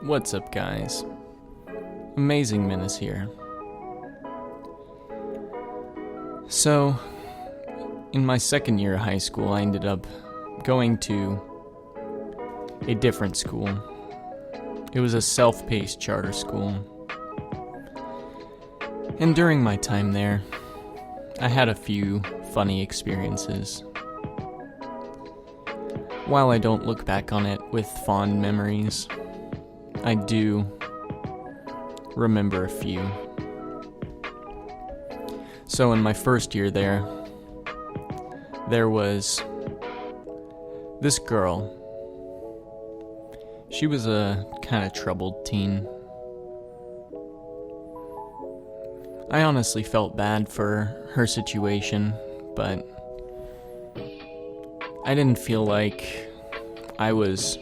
What's up, guys? Amazing Menace here. So, in my second year of high school, I ended up going to a different school. It was a self-paced charter school. And during my time there, I had a few funny experiences. While I don't look back on it with fond memories, I do remember a few. So in my first year there was this girl. She was a kind of troubled teen. I honestly felt bad for her situation, but I didn't feel like I was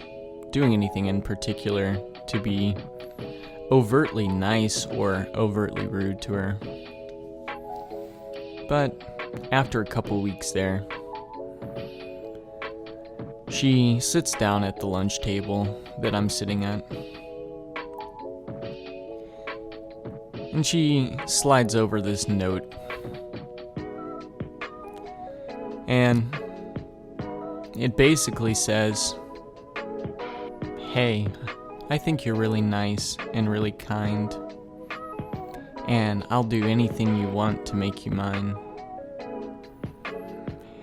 doing anything in particular to be overtly nice or overtly rude to her. But after a couple weeks there, she sits down at the lunch table that I'm sitting at, and she slides over this note, and it basically says, "Hey, I think you're really nice and really kind, and I'll do anything you want to make you mine."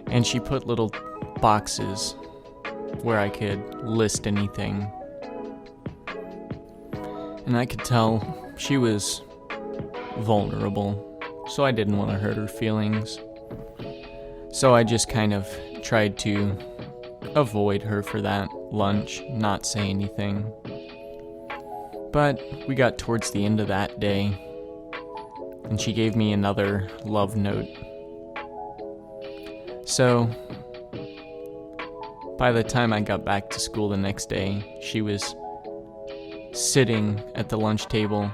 And she put little boxes where I could list anything. And I could tell she was vulnerable, so I didn't want to hurt her feelings. So I just kind of tried to avoid her for that lunch, not say anything. But we got towards the end of that day, and she gave me another love note. So, by the time I got back to school the next day, she was sitting at the lunch table,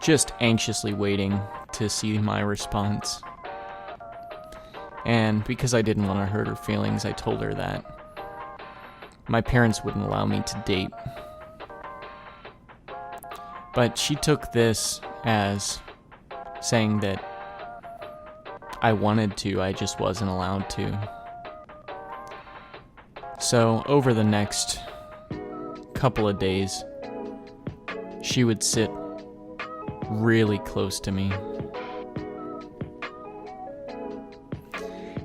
just anxiously waiting to see my response. And because I didn't want to hurt her feelings, I told her that my parents wouldn't allow me to date. But she took this as saying that I wanted to, I just wasn't allowed to. So over the next couple of days, she would sit really close to me.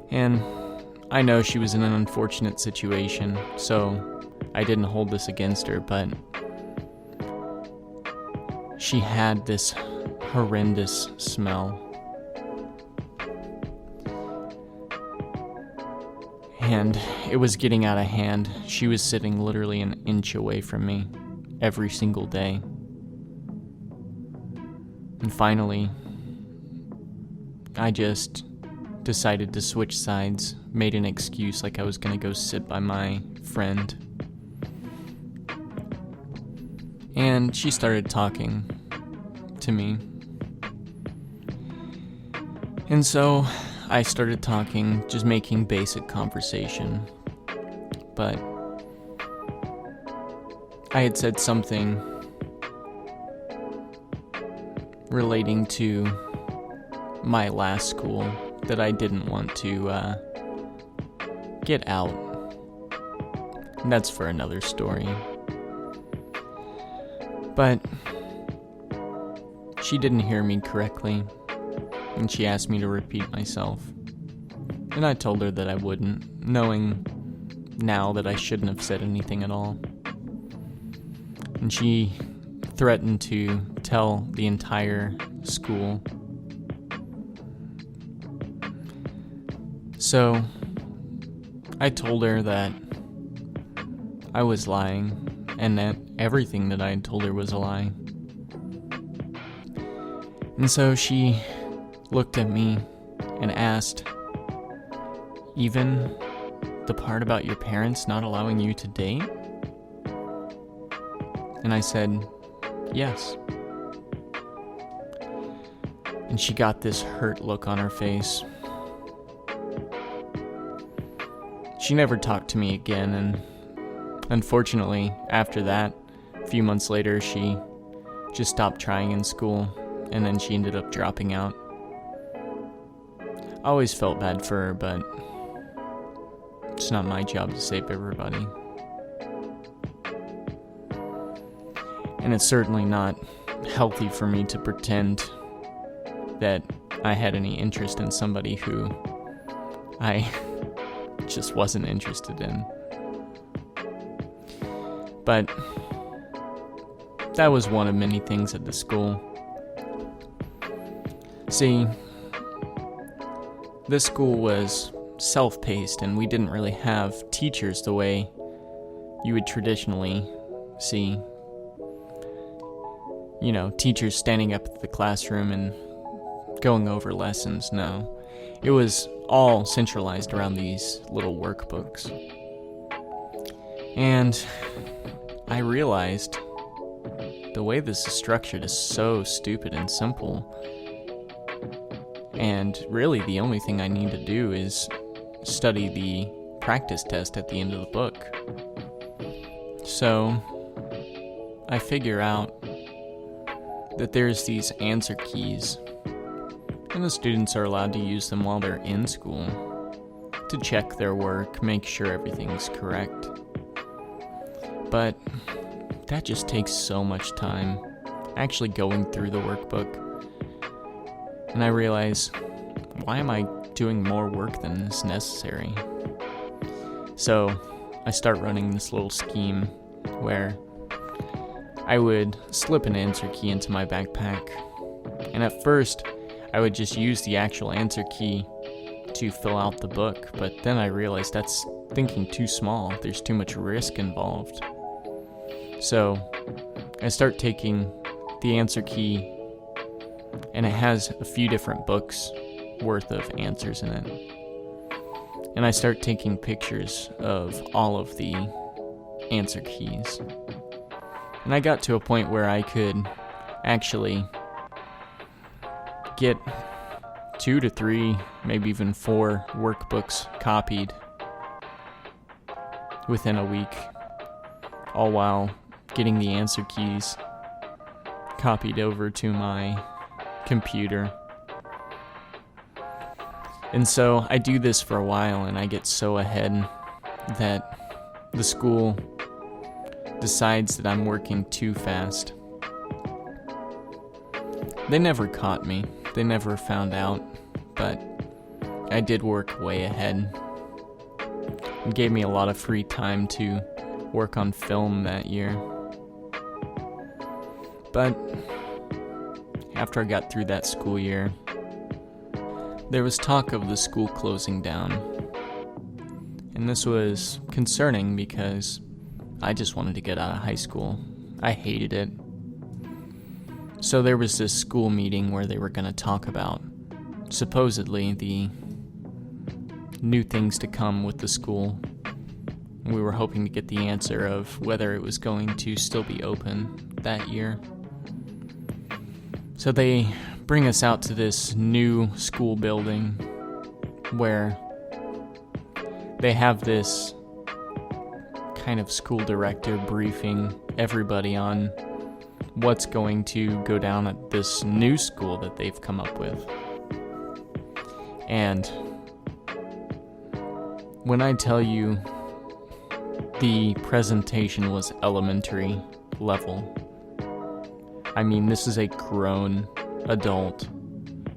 And I know she was in an unfortunate situation, so I didn't hold this against her, but she had this horrendous smell. And it was getting out of hand. She was sitting literally an inch away from me every single day. And finally, I just decided to switch sides, made an excuse like I was gonna go sit by my friend. And she started talking to me. And so I started talking, just making basic conversation. But I had said something relating to my last school that I didn't want to get out. And that's for another story. But she didn't hear me correctly, and she asked me to repeat myself. And I told her that I wouldn't, knowing now that I shouldn't have said anything at all. And she threatened to tell the entire school. So I told her that I was lying, and that everything that I had told her was a lie. And so she looked at me and asked, "Even the part about your parents not allowing you to date?" And I said, "Yes." And she got this hurt look on her face. She never talked to me again, and unfortunately, after that, a few months later, she just stopped trying in school, and then she ended up dropping out. I always felt bad for her, but it's not my job to save everybody. And it's certainly not healthy for me to pretend that I had any interest in somebody who I just wasn't interested in. But that was one of many things at the school. See, this school was self-paced, and we didn't really have teachers the way you would traditionally see. You know, teachers standing up at the classroom and going over lessons. No, it was all centralized around these little workbooks. And I realized the way this is structured is so stupid and simple. And really the only thing I need to do is study the practice test at the end of the book. So I figure out that there's these answer keys, and the students are allowed to use them while they're in school to check their work, make sure everything's correct. But that just takes so much time, actually going through the workbook. And I realize, why am I doing more work than is necessary? So I start running this little scheme where I would slip an answer key into my backpack. And at first, I would just use the actual answer key to fill out the book, but then I realized that's thinking too small. There's too much risk involved. So I start taking the answer key, and it has a few different books worth of answers in it. And I start taking pictures of all of the answer keys. And I got to a point where I could actually get 2 to 3, maybe even 4 workbooks copied within a week, all while getting the answer keys copied over to my computer. And so I do this for a while, and I get so ahead that the school decides that I'm working too fast. They never caught me. They never found out, but I did work way ahead. It gave me a lot of free time to work on film that year. But after I got through that school year, there was talk of the school closing down. And this was concerning because I just wanted to get out of high school. I hated it. So there was this school meeting where they were going to talk about, supposedly, the new things to come with the school. We were hoping to get the answer of whether it was going to still be open that year. So they bring us out to this new school building where they have this kind of school director briefing everybody on what's going to go down at this new school that they've come up with. And when I tell you the presentation was elementary level, I mean, this is a grown adult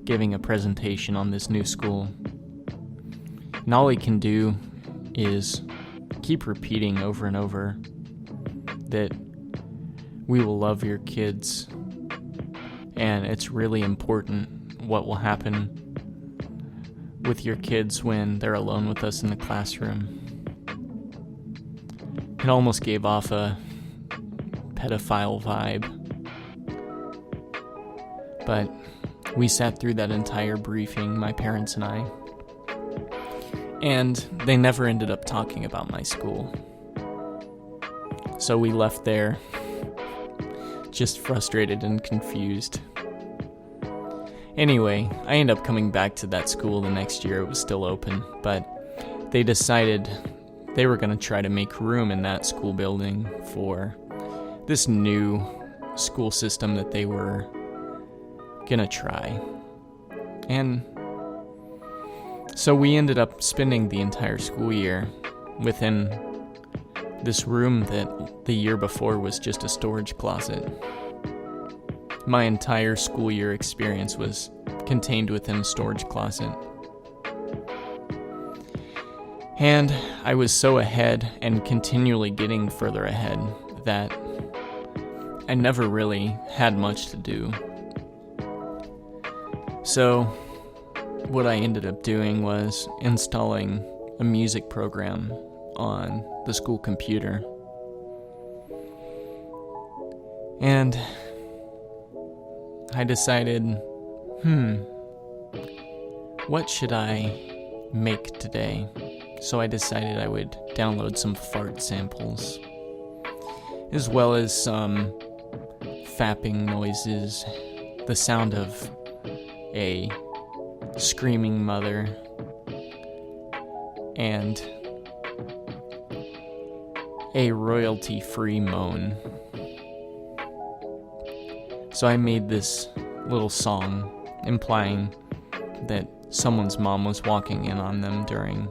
giving a presentation on this new school. And all he can do is keep repeating over and over that we will love your kids, and it's really important what will happen with your kids when they're alone with us in the classroom. It almost gave off a pedophile vibe. But we sat through that entire briefing, my parents and I, and they never ended up talking about my school. So we left there just frustrated and confused. Anyway, I ended up coming back to that school the next year. It was still open, but they decided they were going to try to make room in that school building for this new school system that they were gonna try. And so we ended up spending the entire school year within this room that the year before was just a storage closet. My entire school year experience was contained within a storage closet. And I was so ahead and continually getting further ahead that I never really had much to do. So what I ended up doing was installing a music program on the school computer. And I decided, what should I make today? So I decided I would download some fart samples, as well as some fapping noises, the sound of a screaming mother, and a royalty-free moan. So I made this little song implying that someone's mom was walking in on them during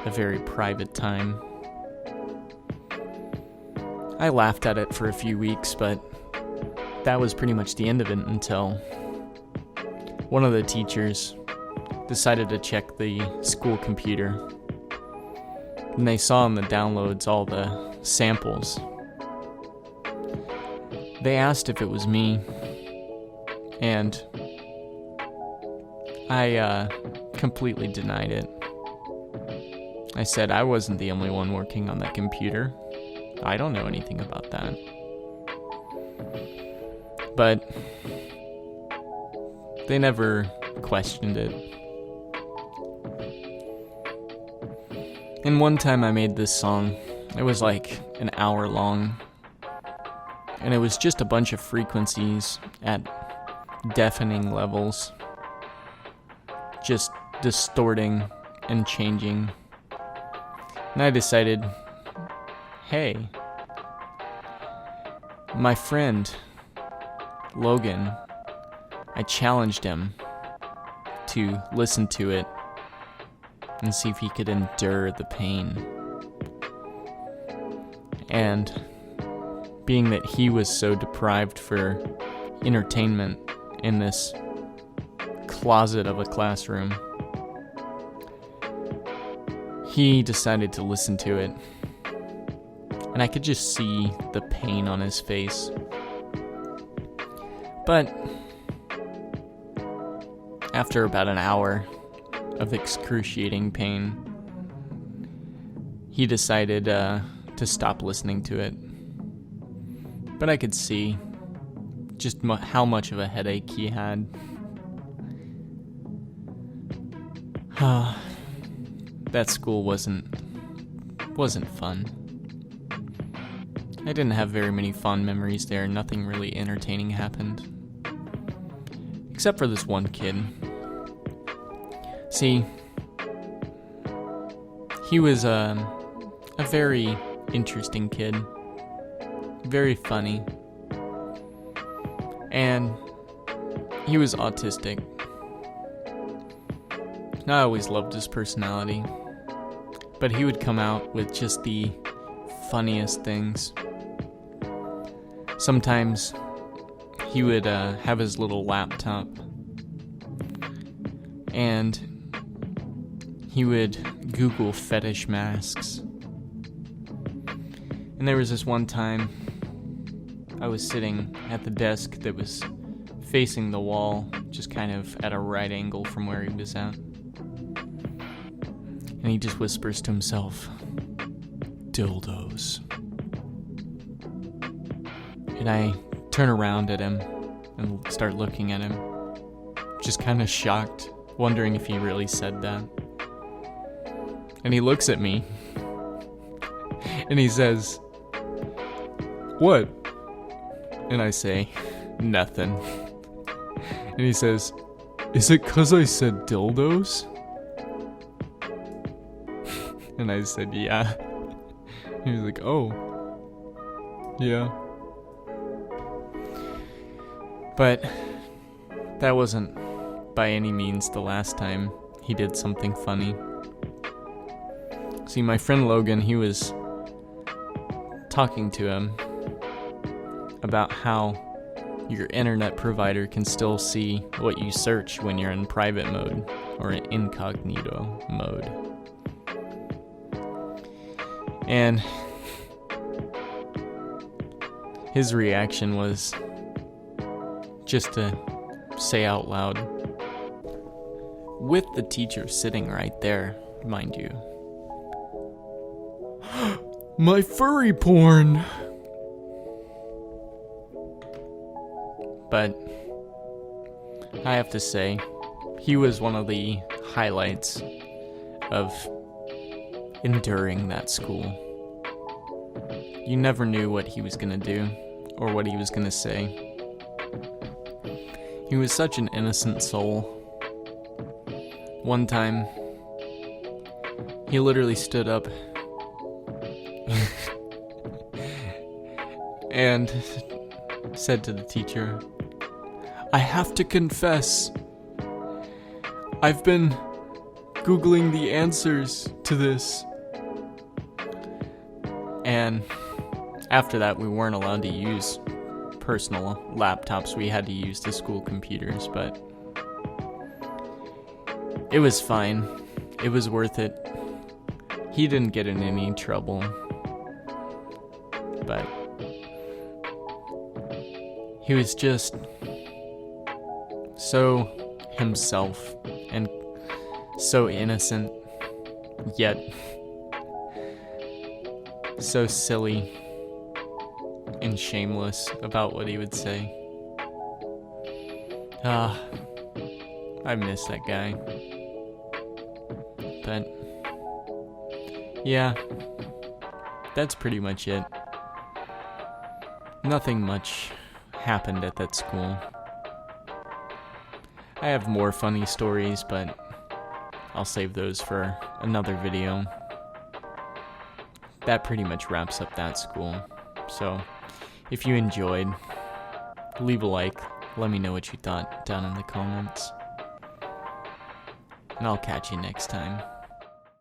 a very private time. I laughed at it for a few weeks, but that was pretty much the end of it until one of the teachers decided to check the school computer. And they saw in the downloads all the samples. They asked if it was me, and I completely denied it. I said I wasn't the only one working on that computer. I don't know anything about that. But they never questioned it. And one time I made this song. It was like an hour long. And it was just a bunch of frequencies at deafening levels. Just distorting and changing. And I decided, hey, my friend, Logan, I challenged him to listen to it and see if he could endure the pain. And being that he was so deprived for entertainment in this closet of a classroom, he decided to listen to it. And I could just see the pain on his face. But after about an hour of excruciating pain, he decided to stop listening to it. But I could see just how much of a headache he had. That school wasn't fun. I didn't have very many fond memories there. Nothing really entertaining happened. Except for this one kid. See, he was a very interesting kid. Very funny. And he was autistic. I always loved his personality. But he would come out with just the funniest things. Sometimes he would have his little laptop, and he would Google fetish masks. And there was this one time I was sitting at the desk that was facing the wall, just kind of at a right angle from where he was at. And he just whispers to himself, "Dildos." And I turn around at him and start looking at him, just kind of shocked, wondering if he really said that. And he looks at me, and he says, "What?" And I say, "Nothing." And he says, "Is it 'cause I said dildos?" And I said, "Yeah." He was like, "Oh, yeah." But that wasn't by any means the last time he did something funny. See, my friend Logan, he was talking to him about how your internet provider can still see what you search when you're in private mode or in incognito mode. And his reaction was just to say out loud, with the teacher sitting right there, mind you, "My furry porn!" But I have to say, he was one of the highlights of enduring that school. You never knew what he was gonna do or what he was gonna say. He was such an innocent soul. One time, he literally stood up and said to the teacher, "I have to confess, I've been Googling the answers to this." And after that, we weren't allowed to use personal laptops. We had to use the school computers, but it was fine. It was worth it. He didn't get in any trouble, but he was just so himself and so innocent, yet so silly and shameless about what he would say. I miss that guy. But yeah, that's pretty much it. Nothing much happened at that school. I have more funny stories, but I'll save those for another video. That pretty much wraps up that school. So, if you enjoyed, leave a like, let me know what you thought down in the comments. And I'll catch you next time.